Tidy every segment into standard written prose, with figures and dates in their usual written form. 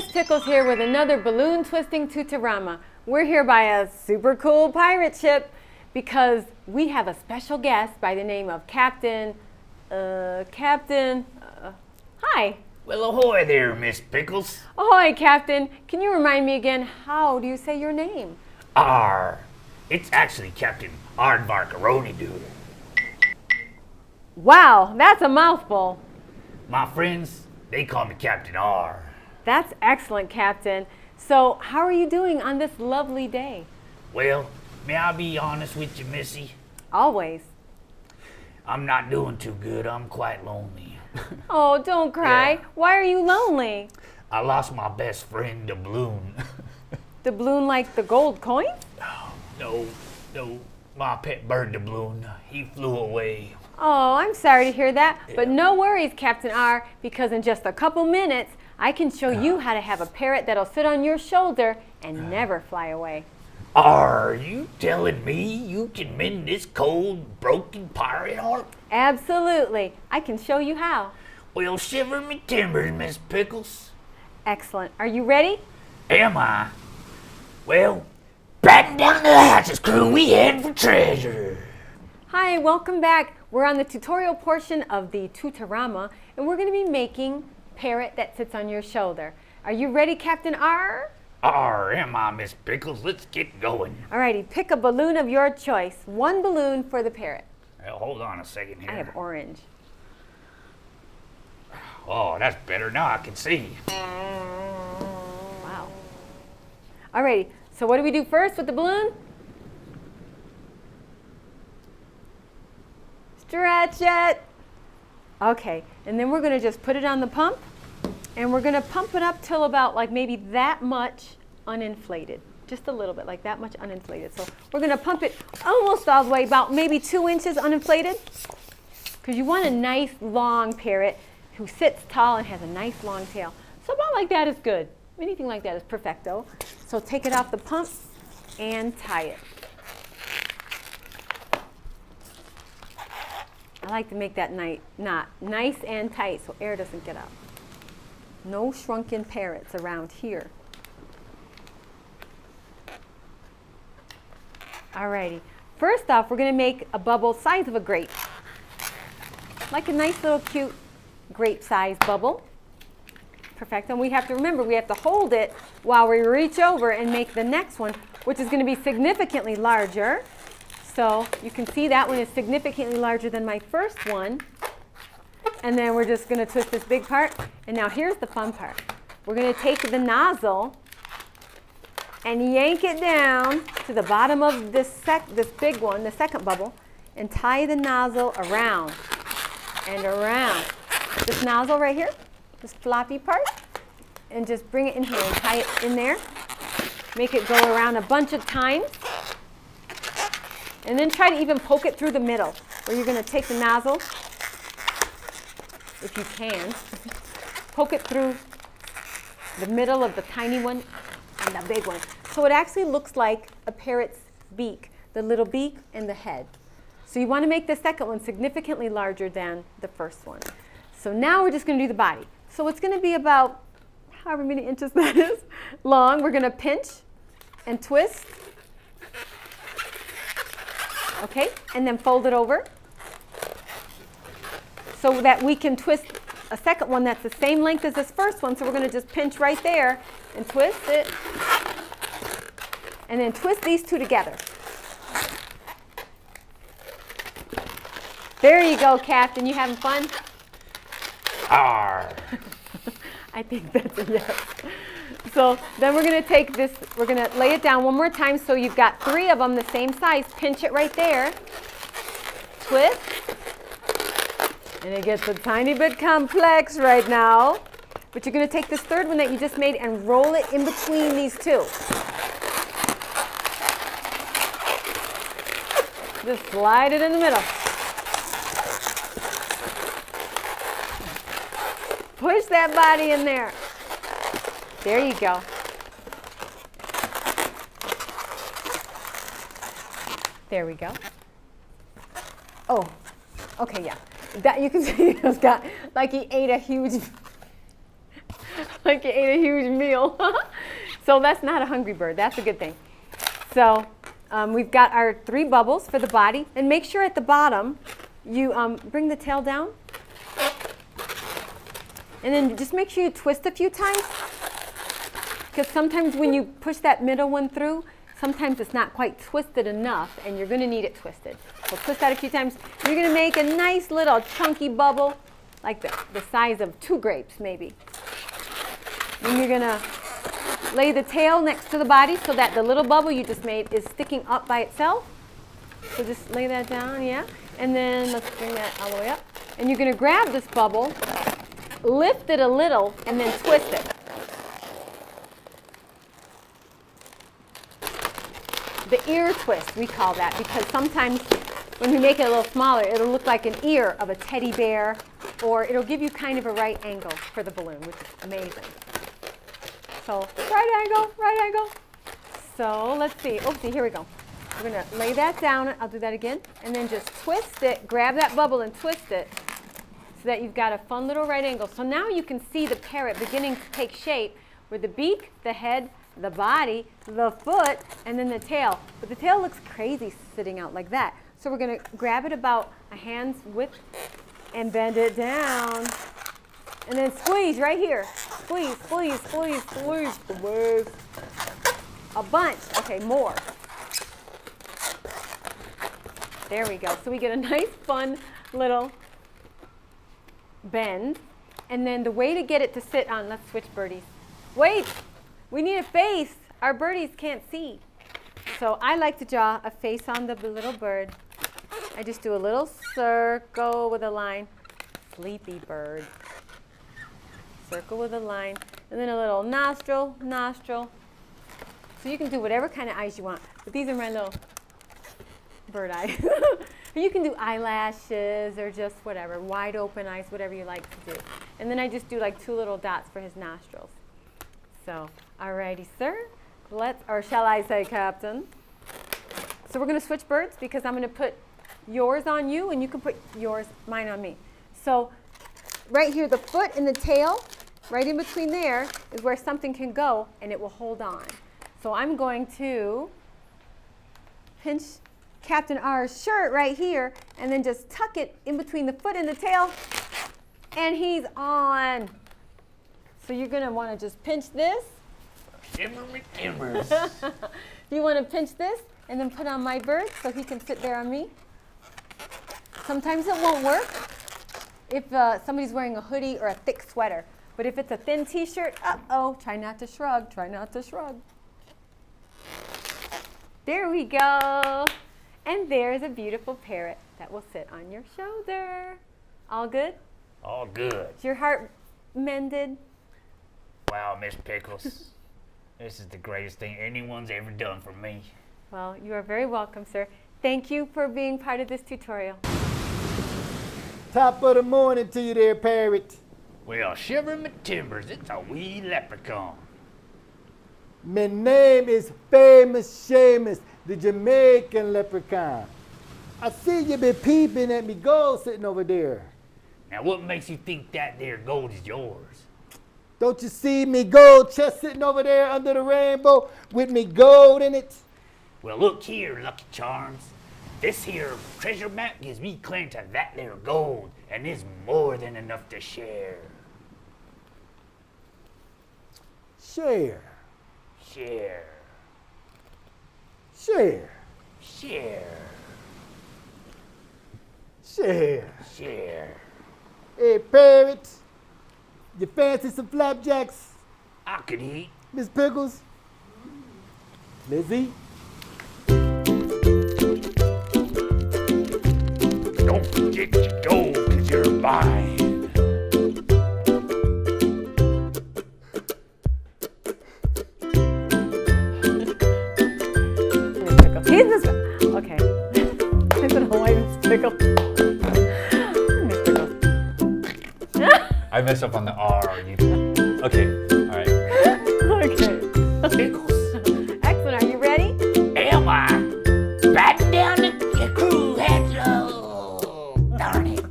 Miss Pickles here with another balloon twisting tutorama. We're here by a super cool pirate ship because we have a special guest by the name of Captain, hi. Well, ahoy there, Miss Pickles. Ahoy, Captain. Can you remind me again, how do you say your name? Arr. It's actually Captain Arrrr. Wow, that's a mouthful. My friends, they call me Captain Arrrr. That's excellent, Captain. So, how are you doing on this lovely day? Well, may I be honest with you, Missy? Always. I'm not doing too good. I'm quite lonely. Oh, don't cry. Yeah. Why are you lonely? I lost my best friend, the balloon. The balloon like the gold coin? No, my pet bird, the balloon. He flew away. Oh, I'm sorry to hear that. Yeah. But no worries, Captain Arrrr, because in just a couple minutes, I can show you how to have a parrot that'll sit on your shoulder and never fly away. Are you telling me you can mend this cold, broken pirate heart? Absolutely. I can show you how. Well, shiver me timbers, Miss Pickles. Excellent. Are you ready? Am I? Well, batten down the hatches, crew. We head for treasure. Hi, welcome back. We're on the tutorial portion of the tutorama, and we're going to be making parrot that sits on your shoulder. Are you ready, Captain Arrrr? Am I, Miss Pickles? Let's get going. Alrighty, pick a balloon of your choice. One balloon for the parrot. Well, hold on a second here. I have orange. Oh, that's better. Now I can see. Wow. Alrighty, so what do we do first with the balloon? Stretch it. Okay, and then we're going to just put it on the pump, and we're going to pump it up till about like maybe that much uninflated. Just a little bit, like that much uninflated. So we're going to pump it almost all the way, about maybe 2 inches uninflated, because you want a nice long parrot who sits tall and has a nice long tail. So about like that is good. Anything like that is perfecto. So take it off the pump and tie it. I like to make that knot nice and tight so air doesn't get out. No shrunken parrots around here. Alrighty. First off, we're going to make a bubble size of a grape. Like a nice little cute grape size bubble. Perfect. And we have to remember, we have to hold it while we reach over and make the next one, which is going to be significantly larger. So you can see that one is significantly larger than my first one. And then we're just going to twist this big part. And now here's the fun part. We're going to take the nozzle and yank it down to the bottom of this big one, the second bubble, and tie the nozzle around and around. This nozzle right here, this floppy part, and just bring it in here and tie it in there. Make it go around a bunch of times. And then try to even poke it through the middle, where you're going to take the nozzle, if you can, poke it through the middle of the tiny one and the big one. So it actually looks like a parrot's beak, the little beak and the head. So you want to make the second one significantly larger than the first one. So now we're just going to do the body. So it's going to be about however many inches that is long. We're going to pinch and twist. Okay, and then fold it over so that we can twist a second one that's the same length as this first one. So we're going to just pinch right there and twist it, and then twist these two together. There you go, Captain. You having fun? Arr. I think that's a yes. So then we're going to take this, we're going to lay it down one more time so you've got 3 of them the same size. Pinch it right there. Twist. And it gets a tiny bit complex right now. But you're going to take this third one that you just made and roll it in between these two. Just slide it in the middle. Push that body in there. There you go. There we go. Oh, okay, yeah. That you can see he's got, like he ate a huge like you ate a huge meal. So that's not a hungry bird. That's a good thing. So we've got our 3 bubbles for the body. And make sure at the bottom you bring the tail down. And then just make sure you twist a few times. Because sometimes when you push that middle one through, sometimes it's not quite twisted enough, and you're going to need it twisted. So twist that a few times. You're going to make a nice little chunky bubble, like the size of 2 grapes maybe. Then you're going to lay the tail next to the body so that the little bubble you just made is sticking up by itself. So just lay that down, yeah. And then let's bring that all the way up. And you're going to grab this bubble, lift it a little, and then twist it. The ear twist, we call that, because sometimes when we make it a little smaller, it'll look like an ear of a teddy bear, or it'll give you kind of a right angle for the balloon, which is amazing. So right angle. So let's see. Oh, see, here we go. We're going to lay that down. I'll do that again. And then just twist it, grab that bubble and twist it so that you've got a fun little right angle. So now you can see the parrot beginning to take shape with the beak, the head, the body, the foot, and then the tail. But the tail looks crazy sitting out like that. So we're going to grab it about a hand's width and bend it down. And then squeeze right here. Squeeze, squeeze, squeeze, squeeze, squeeze. A bunch. Okay, more. There we go. So we get a nice, fun little bend. And then the way to get it to sit on, let's switch birdies. Wait! We need a face. Our birdies can't see. So I like to draw a face on the little bird. I just do a little circle with a line. Sleepy bird. Circle with a line. And then a little nostril, nostril. So you can do whatever kind of eyes you want. But these are my little bird eyes. You can do eyelashes or just whatever. Wide open eyes, whatever you like to do. And then I just do like 2 little dots for his nostrils. So, alrighty, sir. Or shall I say, Captain? So we're going to switch birds because I'm going to put yours on you and you can put mine on me. So right here, the foot and the tail, right in between there is where something can go and it will hold on. So I'm going to pinch Captain Arrr's shirt right here and then just tuck it in between the foot and the tail and he's on. So you're going to want to just pinch this. Shimmer me timbers. You want to pinch this and then put on my bird so he can sit there on me. Sometimes it won't work if somebody's wearing a hoodie or a thick sweater. But if it's a thin t-shirt, uh-oh, try not to shrug, try not to shrug. There we go. And there's a beautiful parrot that will sit on your shoulder. All good? All good. Is your heart mended? Wow, Miss Pickles. This is the greatest thing anyone's ever done for me. Well, you are very welcome, sir. Thank you for being part of this tutorial. Top of the morning to you there, parrot. Well, shiver me timbers, it's a wee leprechaun. My name is Famous Shamish, the Jamaican leprechaun. I see you be peeping at me gold sitting over there. Now, what makes you think that there gold is yours? Don't you see me gold chest sitting over there under the rainbow with me gold in it? Well, look here, Lucky Charms. This here treasure map gives me claim to that there gold, and it's more than enough to share. Share, Share. share, Share. share. Share. Hey, parrot, you fancy some flapjacks, I could eat. Miss Pickles? Lizzie? Don't forget your gold, 'cause you're mine. He's Miss okay. I don't know why Miss Pickle. Miss Pickle. I messed up on the R. Okay, all right. Okay. Pickles. Excellent. Are you ready? Am I? Batten down the crew heads low. Darn it.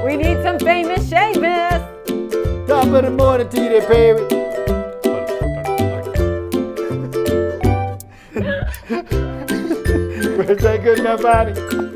We need some famous shaving. Top of the morning to you there, Perry. Okay. Was that good enough, Bonnie?